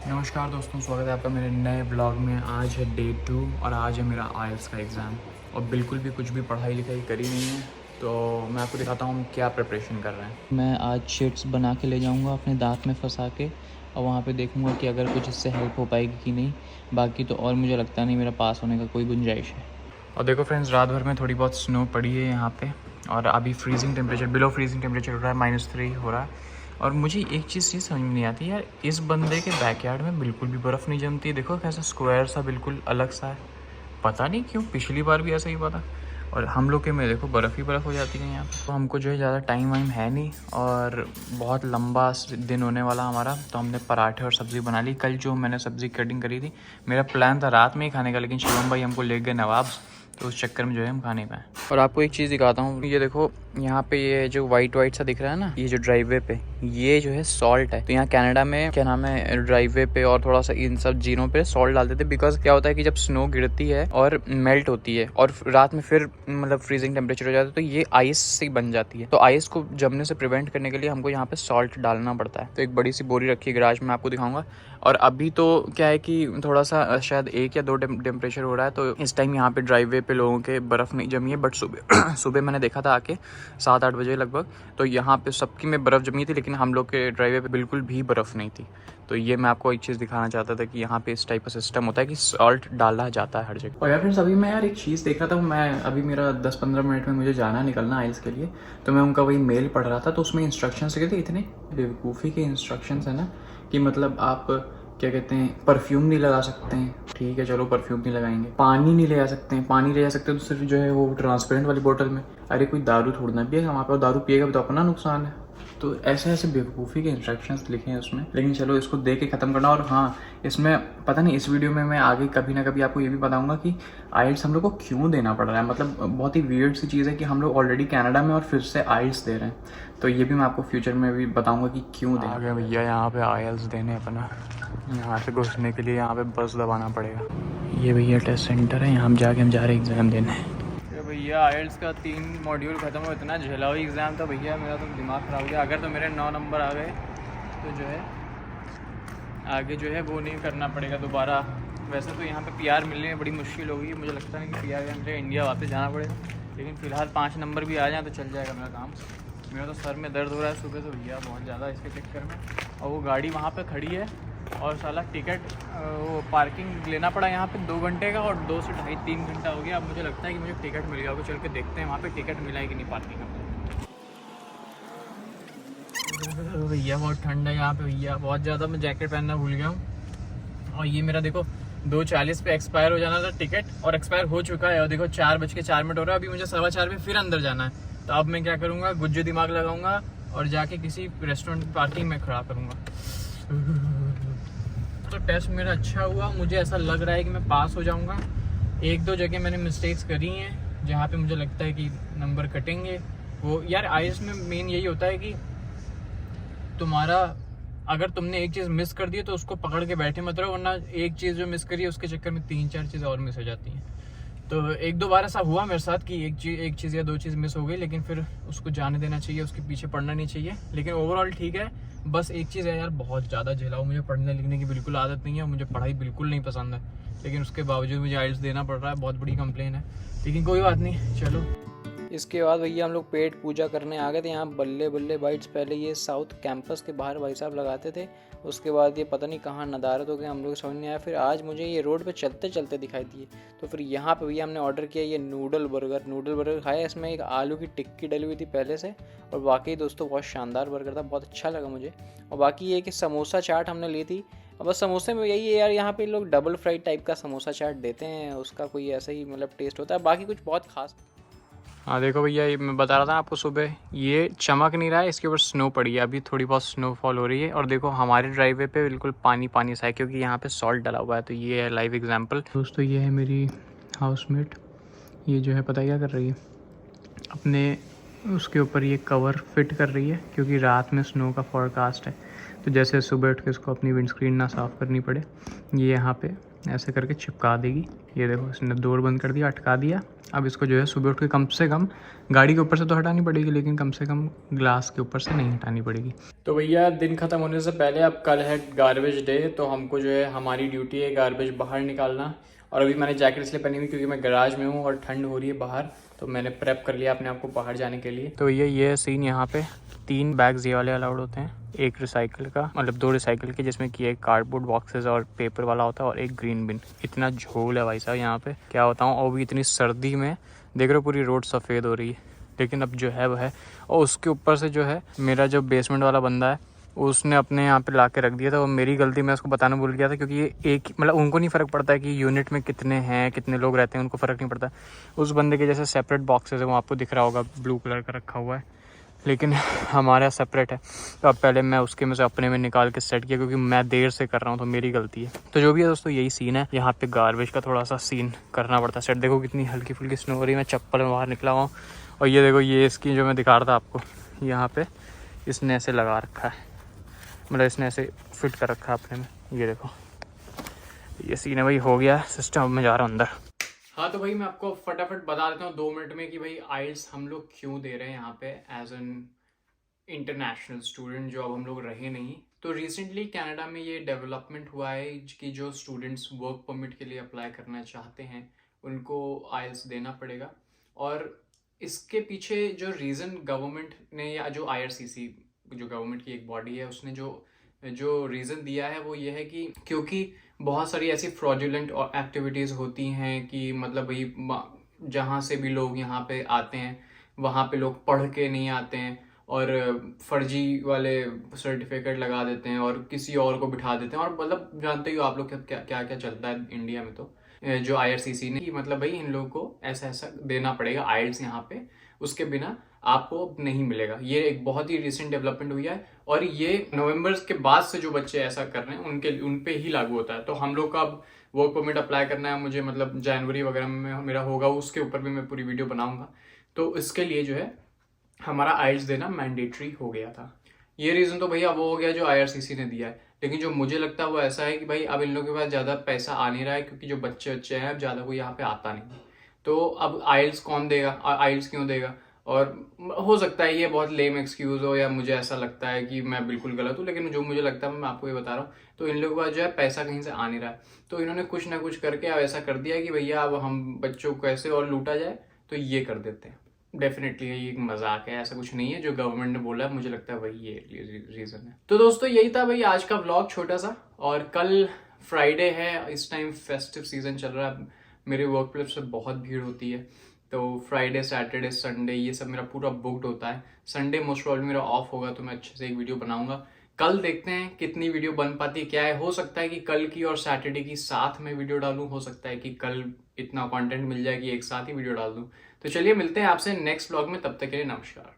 नमस्कार दोस्तों, स्वागत है आपका मेरे नए ब्लॉग में। आज है डे 2 और आज है मेरा आइल्स का एग्ज़ाम और बिल्कुल भी कुछ भी पढ़ाई लिखाई करी नहीं है। तो मैं आपको दिखाता हूँ हम क्या प्रिपरेशन कर रहे हैं। मैं आज शीट्स बना के ले जाऊंगा अपने दांत में फंसा के और वहाँ पे देखूंगा कि अगर कुछ इससे हेल्प हो पाएगी कि नहीं। बाकी तो और मुझे लगता नहीं मेरा पास होने का कोई गुंजाइश है। और देखो फ्रेंड्स, रात भर में थोड़ी बहुत स्नो पड़ी है यहाँ पे और अभी freezing temperature, below freezing temperature हो रहा है, -3 हो रहा है। और मुझे एक चीज़ ये समझ में नहीं आती यार, इस बंदे के बैकयार्ड में बिल्कुल भी बर्फ़ नहीं जमती। देखो कैसा स्क्वायर सा बिल्कुल अलग सा है, पता नहीं क्यों, पिछली बार भी ऐसा ही हुआ था। और हम लोग के में देखो बर्फ़ ही बर्फ़ हो जाती है यहाँ पे। तो हमको जो है ज़्यादा टाइम वाइम है नहीं और बहुत लंबा दिन होने वाला हमारा, तो हमने पराठे और सब्ज़ी बना ली। कल जो मैंने सब्ज़ी कटिंग करी थी, मेरा प्लान था रात में ही खाने का, लेकिन शिवम भाई हमको ले गए नवाब्स, तो उस चक्कर में जो है हम खा नहीं पाए। और आपको एक चीज़ दिखाता हूँ, ये देखो यहाँ पे ये जो वाइट वाइट सा दिख रहा है ना, ये जो ड्राइववे पे ये जो है सॉल्ट है। तो यहाँ कनाडा में क्या नाम है, ड्राइववे पे और थोड़ा सा इन सब जीरों पे सॉल्ट डालते थे। बिकॉज क्या होता है कि जब स्नो गिरती है और मेल्ट होती है और रात में फिर मतलब फ्रीजिंग टेम्परेचर हो जाता है, तो ये आइस से बन जाती है। तो आइस को जमने से प्रिवेंट करने के लिए हमको यहाँ पे सॉल्ट डालना पड़ता है। तो एक बड़ी सी बोरी रखी है गैराज में, आपको दिखाऊंगा। और अभी तो क्या है कि थोड़ा सा शायद 1 या 2 टेम्परेचर हो रहा है, तो इस टाइम यहाँ पे ड्राइववे पे लोगों के बर्फ़ नहीं जमी है। बट सुबह सुबह मैंने देखा था आके 7-8 बजे लगभग, तो यहाँ पे सबकी में बर्फ़ जमी थी, लेकिन हम लोग के ड्राइववे पे बिल्कुल भी बर्फ़ नहीं थी। तो ये मैं आपको एक चीज़ दिखाना चाहता था कि यहाँ पे इस टाइप का सिस्टम होता है कि सॉल्ट डाला जाता है हर जगह। और यार फ्रेंड्स, अभी मैं यार एक चीज़ देख रहा था, मैं अभी मेरा 10-15 मिनट में मुझे जाना निकलना आइल्स के लिए, तो मैं उनका वही मेल पढ़ रहा था। तो उसमें इंस्ट्रक्शंस थे, इतने बेवकूफ़ी के इंस्ट्रक्शंस है ना, कि मतलब आप क्या कहते हैं, परफ्यूम नहीं लगा सकते हैं। ठीक है, चलो परफ्यूम नहीं लगाएंगे। पानी नहीं ले जा सकते हैं, पानी ले जा सकते हैं तो सिर्फ जो है वो ट्रांसपेरेंट वाली बोतल में। अरे कोई दारू थोड़ी ना पिएगा वहाँ पे, दारू पिएगा तो अपना नुकसान है। तो ऐसे ऐसे बेवकूफ़ी के इंस्ट्रक्शंस लिखे हैं उसमें, लेकिन चलो इसको देख के ख़त्म करना। और हाँ, इसमें पता नहीं, इस वीडियो में मैं आगे कभी ना कभी आपको ये भी बताऊंगा कि आइल्स हम लोग को क्यों देना पड़ रहा है। मतलब बहुत ही वियर्ड सी चीज़ है कि हम लोग ऑलरेडी कनाडा में और फिर से आइल्स दे रहे हैं। तो ये भी मैं आपको फ्यूचर में भी बताऊंगा कि क्यों दें। आ गए भैया यहाँ पे आइल्स देने अपना। यहाँ से घुसने के लिए यहाँ पे बस दबाना पड़ेगा। ये भैया टेस्ट सेंटर है, यहाँ जाके हम जा रहे हैं एग्ज़ाम देने। भैया आइल्स का 3 मॉड्यूल ख़त्म हो, इतना झेलावी एग्ज़ाम था भैया, मेरा तो दिमाग ख़राब हो गया। अगर तो मेरे 9 नंबर आ गए तो जो है आगे जो है वो नहीं करना पड़ेगा दोबारा। वैसे तो यहाँ पे पीआर मिलने में बड़ी मुश्किल होगी, मुझे लगता नहीं कि पीआर मुझे इंडिया वापस जाना पड़ेगा। लेकिन फ़िलहाल 5 नंबर भी आ जाए तो चल जाएगा मेरा काम। मेरा तो सर में दर्द हो रहा है सुबह से भैया बहुत ज़्यादा इसके चक्कर में। और वो गाड़ी वहाँ पे खड़ी है और साला टिकट वो पार्किंग लेना पड़ा यहाँ पे 2 घंटे का, और 2 से ढाई 3 घंटा हो गया। अब मुझे लगता है कि मुझे टिकट मिल गया होगा, चल के देखते हैं वहाँ पे टिकट मिला है कि नहीं पार्किंग में। भैया बहुत ठंड है यहाँ पे भैया, बहुत ज़्यादा। मैं जैकेट पहनना भूल गया हूँ। और ये मेरा देखो 2:40 पे एक्सपायर हो जाना था टिकट, और एक्सपायर हो चुका है। और देखो 4:04 हो रहा है, अभी मुझे 4:15 पे फिर अंदर जाना है। तो अब मैं क्या करूँगा, गुज्जू दिमाग लगाऊंगा और जाके किसी रेस्टोरेंट की पार्किंग में खड़ा करूँगा। तो टेस्ट मेरा अच्छा हुआ, मुझे ऐसा लग रहा है कि मैं पास हो जाऊँगा। 1-2 जगह मैंने मिस्टेक्स करी हैं जहाँ पे मुझे लगता है कि नंबर कटेंगे। वो यार आइल्स में मेन यही होता है कि तुम्हारा अगर तुमने एक चीज़ मिस कर दी है तो उसको पकड़ के बैठे मत रहो, वरना एक चीज़ जो मिस करी है उसके चक्कर में 3-4 चीज़ें और मिस हो जाती हैं। तो 1-2 बार ऐसा हुआ मेरे साथ कि एक चीज़ या 2 चीज़ मिस हो गई, लेकिन फिर उसको जाने देना चाहिए, उसके पीछे पढ़ना नहीं चाहिए। लेकिन ओवरऑल ठीक है। बस एक चीज़ है यार, बहुत ज़्यादा झेलाऊ, मुझे पढ़ने लिखने की बिल्कुल आदत नहीं है, मुझे पढ़ाई बिल्कुल नहीं पसंद है, लेकिन उसके बावजूद मुझे आइल्स देना पड़ रहा है। बहुत बड़ी कंप्लेन है, लेकिन कोई बात नहीं, चलो। इसके बाद भैया हम लोग पेट पूजा करने आ गए थे। यहाँ बल्ले बल्ले बाइट्स पहले ये साउथ कैंपस के बाहर भाई साहब लगाते थे, उसके बाद ये पता नहीं कहाँ नदारत हो गया, हम लोग समझ नहीं आया। फिर आज मुझे ये रोड पे चलते चलते दिखाई दिए, तो फिर यहाँ पे भैया हमने ऑर्डर किया ये नूडल बर्गर खाया। इसमें एक आलू की टिक्की डली हुई थी पहले से, और बाकी दोस्तों बहुत शानदार बर्गर था, बहुत अच्छा लगा मुझे। और बाकी ये कि समोसा चाट हमने ली थी। अब बस समोसे में यही है यार, यहाँ पे लोग डबल फ्राई टाइप का समोसा चाट देते हैं, उसका कोई ऐसा ही मतलब टेस्ट होता है, बाकी कुछ बहुत खास। हाँ देखो भैया, ये मैं बता रहा था आपको, सुबह ये चमक नहीं रहा है, इसके ऊपर स्नो पड़ी है, अभी थोड़ी बहुत स्नोफॉल हो रही है। और देखो हमारे ड्राइववे पे बिल्कुल पानी पानी सा है, क्योंकि यहाँ पे सॉल्ट डला हुआ है। तो ये है लाइव एग्जांपल। दोस्तों ये है मेरी हाउसमेट, ये जो है पता क्या कर रही है, अपने उसके ऊपर ये कवर फिट कर रही है, क्योंकि रात में स्नो का फोरकास्ट है। तो जैसे सुबह उठ के उसको अपनी विंडस्क्रीन ना साफ़ करनी पड़े, ये यहाँ पे ऐसे करके चिपका देगी। ये देखो इसने डोर बंद कर दिया, अटका दिया। अब इसको जो है सुबह उठ के कम से कम गाड़ी के ऊपर से तो हटानी पड़ेगी, लेकिन कम से कम ग्लास के ऊपर से नहीं हटानी पड़ेगी। तो भैया दिन ख़त्म होने से पहले अब कल है गार्बेज डे, तो हमको जो है हमारी ड्यूटी है गार्बेज बाहर निकालना। और अभी मैंने जैकेट इसलिए पहनी हुई क्योंकि मैं गैराज में हूँ और ठंड हो रही है बाहर, तो मैंने प्रेप कर लिया अपने आप को बाहर जाने के लिए। तो भैया ये सीन यहाँ पे 3 बैग्स ये वाले अलाउड होते हैं, एक रिसाइकिल का, मतलब 2 रिसाइकिल के, जिसमें कि एक कार्डबोर्ड बॉक्सेस और पेपर वाला होता है और एक ग्रीन बिन। इतना झोल है भाई साहब यहाँ पे, क्या बताऊँ। और भी इतनी सर्दी में देख रहे हो पूरी रोड सफ़ेद हो रही है, लेकिन अब जो है वह है। और उसके ऊपर से जो है मेरा जो बेसमेंट वाला बंदा है उसने अपने यहाँ पे ला के रख दिया था, और मेरी गलती, मैं उसको बताना भूल गया था, क्योंकि ये एक मतलब उनको नहीं फ़र्क पड़ता है कि यूनिट में कितने हैं, कितने लोग रहते हैं, उनको फ़र्क नहीं पड़ता। उस बंदे के जैसे सेपरेट बॉक्सेस है, वो आपको दिख रहा होगा ब्लू कलर का रखा हुआ है, लेकिन हमारा सेपरेट है। तो अब पहले मैं उसके में से अपने में निकाल के सेट किया, क्योंकि मैं देर से कर रहा हूँ तो मेरी गलती है। तो जो भी है दोस्तों यही सीन है यहाँ पे, गार्बेज का थोड़ा सा सीन करना पड़ता है सेट। देखो कितनी हल्की फुल्की स्नो हो रही है, मैं चप्पल में बाहर निकला हुआ हूँ। और ये देखो ये इसकी जो मैं दिखा रहा था आपको, यहाँ पे इसने ऐसे लगा रखा है, मतलब इसने ऐसे फिट कर रखा है अपने में। ये देखो ये सीन है भाई, हो गया सिस्टम। अब मैं जा रहा हूँ अंदर। हाँ तो भाई मैं आपको फटाफट बता देता हूँ 2 मिनट में कि भाई आइल्स हम लोग क्यों दे रहे हैं यहाँ पे एज एन इंटरनेशनल स्टूडेंट, जो अब हम लोग रहे नहीं। तो रिसेंटली कनाडा में ये डेवलपमेंट हुआ है कि जो स्टूडेंट्स वर्क परमिट के लिए अप्लाई करना चाहते हैं उनको आइल्स देना पड़ेगा। और इसके पीछे जो रीज़न गवर्नमेंट ने, या जो IRCC जो गवर्नमेंट की एक बॉडी है, उसने जो रीज़न दिया है वो ये है कि क्योंकि बहुत सारी ऐसी फ्रॉडुलेंट एक्टिविटीज़ होती हैं कि मतलब भाई जहाँ से भी लोग यहाँ पे आते हैं वहाँ पे लोग पढ़ के नहीं आते हैं और फर्जी वाले सर्टिफिकेट लगा देते हैं और किसी और को बिठा देते हैं। और मतलब जानते ही हो आप लोग क्या क्या क्या चलता है इंडिया में। तो जो IRCC ने कि मतलब भाई इन लोगों को ऐसा ऐसा देना पड़ेगा आइल्स यहाँ पे, उसके बिना आपको नहीं मिलेगा। ये एक बहुत ही रिसेंट डेवलपमेंट हुई है और ये नवंबर के बाद से जो बच्चे ऐसा कर रहे हैं उन पे ही लागू होता है। तो हम लोग का अब वर्क परमिट अप्लाई करना है मुझे, मतलब जनवरी वगैरह में मेरा होगा, उसके ऊपर भी मैं पूरी वीडियो बनाऊंगा। तो इसके लिए जो है हमारा आइल्स देना मैंडेटरी हो गया था। ये रीज़न तो भैया वो हो गया जो IRCC ने दिया है, लेकिन जो मुझे लगता है वो ऐसा है कि भाई अब इन लोगों के पास ज़्यादा पैसा आ नहीं रहा है, क्योंकि जो बच्चे हैं अब ज़्यादा कोई यहाँ पे आता नहीं। तो अब आइल्स कौन देगा, आइल्स क्यों देगा। और हो सकता है ये बहुत लेम एक्सक्यूज़ हो, या मुझे ऐसा लगता है कि मैं बिल्कुल गलत हूँ, लेकिन जो मुझे लगता है मैं आपको ये बता रहा हूँ। तो इन लोगों के पास जो है पैसा कहीं से आ नहीं रहा है, तो इन्होंने कुछ ना कुछ करके अब ऐसा कर दिया कि भैया अब हम बच्चों को कैसे और लूटा जाए, तो ये कर देते हैं। डेफिनेटली ये एक मजाक है, ऐसा कुछ नहीं है। जो गवर्नमेंट ने बोला है मुझे लगता है वही ये रीज़न है। तो दोस्तों यही था भाई आज का व्लॉग छोटा सा। और कल फ्राइडे है, इस टाइम फेस्टिव सीजन चल रहा है, मेरे वर्क प्लेस पे बहुत भीड़ होती है। तो फ्राइडे सैटरडे संडे ये सब मेरा पूरा बुक्ड होता है। संडे मोस्ट प्रॉब्ली मेरा ऑफ होगा, तो मैं अच्छे से एक वीडियो बनाऊंगा। कल देखते हैं कितनी वीडियो बन पाती है। क्या है, हो सकता है कि कल की और सैटरडे की साथ में वीडियो डालूं, हो सकता है कि कल इतना कंटेंट मिल जाए कि एक साथ ही वीडियो डाल दूं। तो चलिए मिलते हैं आपसे नेक्स्ट व्लॉग में, तब तक के लिए नमस्कार।